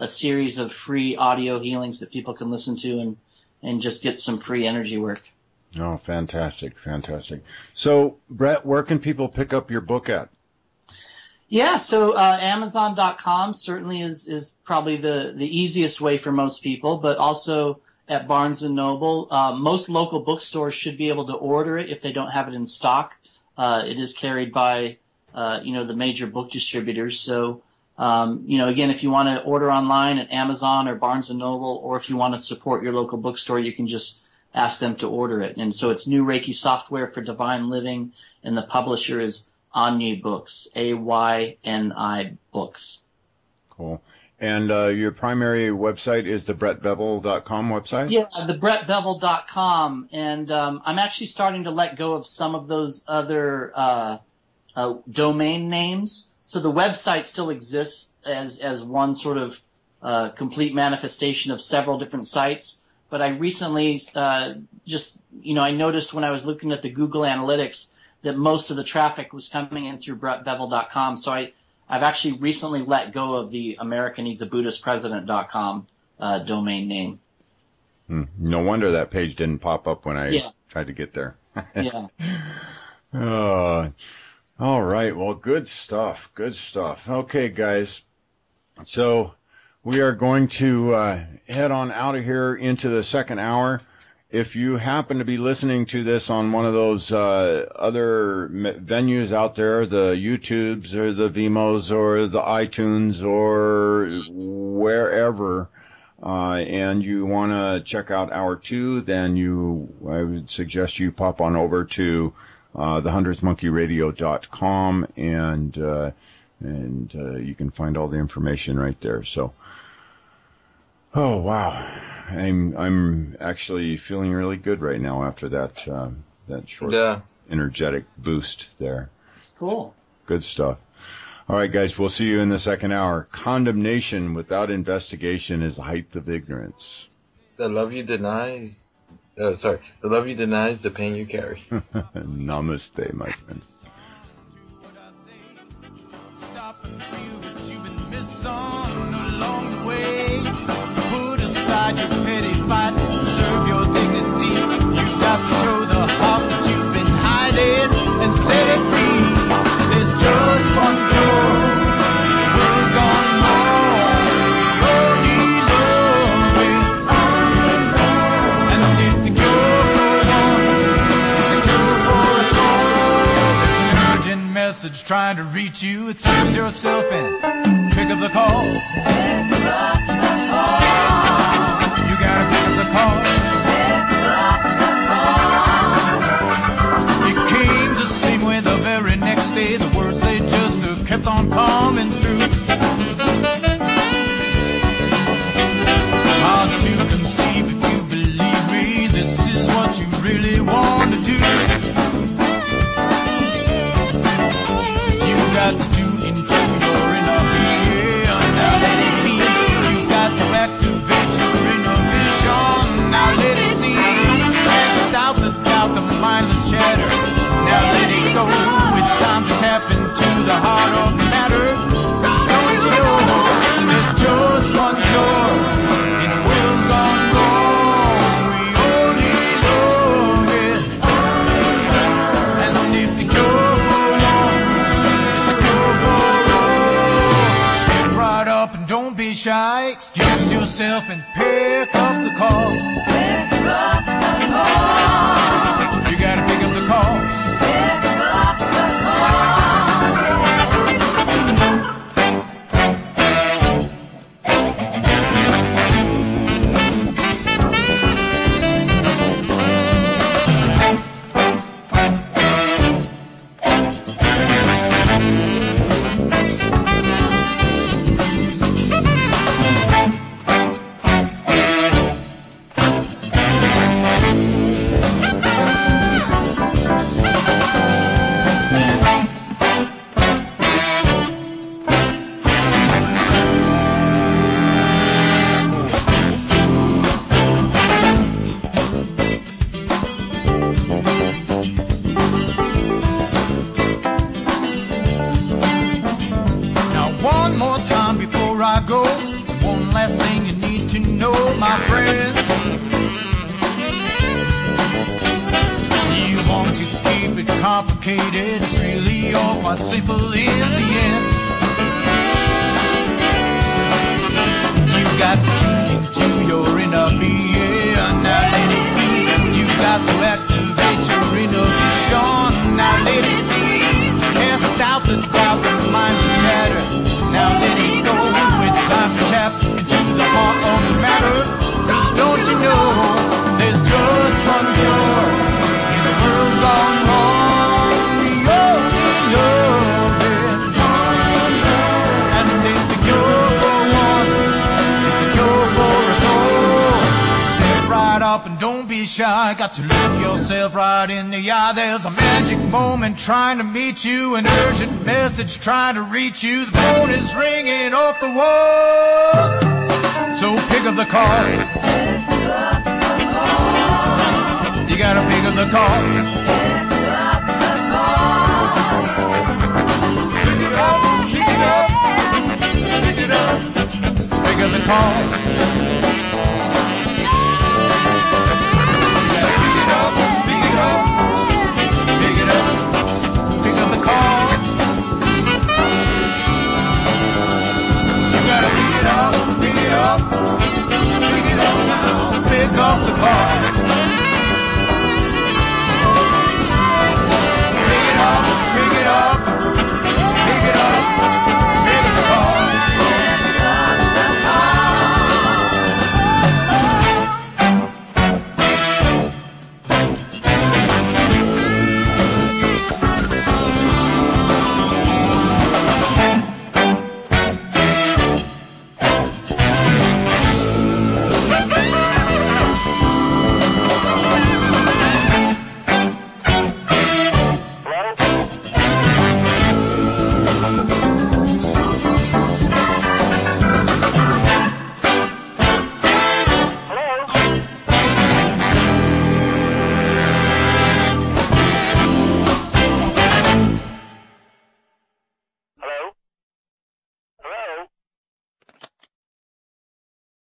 series of free audio healings that people can listen to and just get some free energy work. Oh, fantastic, fantastic. So, Brett, where can people pick up your book at? Yeah, so Amazon.com certainly is probably the easiest way for most people, but also at Barnes & Noble. Most local bookstores should be able to order it if they don't have it in stock. It is carried by, the major book distributors. So, again, if you want to order online at Amazon or Barnes & Noble, or if you want to support your local bookstore, you can just ask them to order it. And so it's New Reiki Software for Divine Living, and the publisher is Ayni Books, AYNI Books. Cool. And your primary website is the BrettBeville.com website? Yeah, the BrettBeville.com. And I'm actually starting to let go of some of those other domain names. So the website still exists as one sort of complete manifestation of several different sites. But I recently I noticed when I was looking at the Google Analytics that most of the traffic was coming in through BrettBeville.com. So I've actually recently let go of the AmericaNeedsABuddhistPresident.com domain name. No wonder that page didn't pop up when I tried to get there. Yeah. All right. Well, good stuff. Good stuff. Okay, guys. So we are going to head on out of here into the second hour. If you happen to be listening to this on one of those other venues out there, the YouTubes or the Vimos or the iTunes or wherever, and you want to check out Hour 2, then I would suggest you pop on over to the hundredthmonkeyradio.com, and you can find all the information right there. So, oh wow. I'm actually feeling really good right now after that short energetic boost there. Cool. Good stuff. All right, guys, we'll see you in the second hour. Condemnation without investigation is the height of ignorance. The love you denies, the love you denies the pain you carry. Namaste, my friend. Stop and feel that you've been missing along the way. Put aside your petty fight, serve your dignity. You've got to show the heart that you've been hiding and set it free. There's just one door, the world gone wrong. We all need love, and if the cure for one is the cure for us all, there's an urgent message trying to reach you. It serves yourself and pick up the call. You gotta pick up the call. It came the same way the very next day. The words they just kept on coming through. Hard to conceive if you believe me. This is what you really want to do. You got to tune into your inner being. Now let it be. You got to activate your inner vision. Now let it see. There's a doubt, the mindless chatter. Now let it go. It's time to tap into the heart of matter. Cause don't you know there's just one cure in a world gone wrong. We all need loving. And if the cure for one is the cure for all, step right up and don't be shy. Excuse yourself and pick up the call. Pick up the call. You gotta pick up the call. Pick up the call. Complicated, it's really all quite simple in the end. You got to tune into your inner being. shy. Got to look yourself right in the eye. There's a magic moment trying to meet you, an urgent message trying to reach you. The phone is ringing off the wall, so pick up the call. You gotta pick up the call. Pick it up, pick it up, pick it up, pick up the call.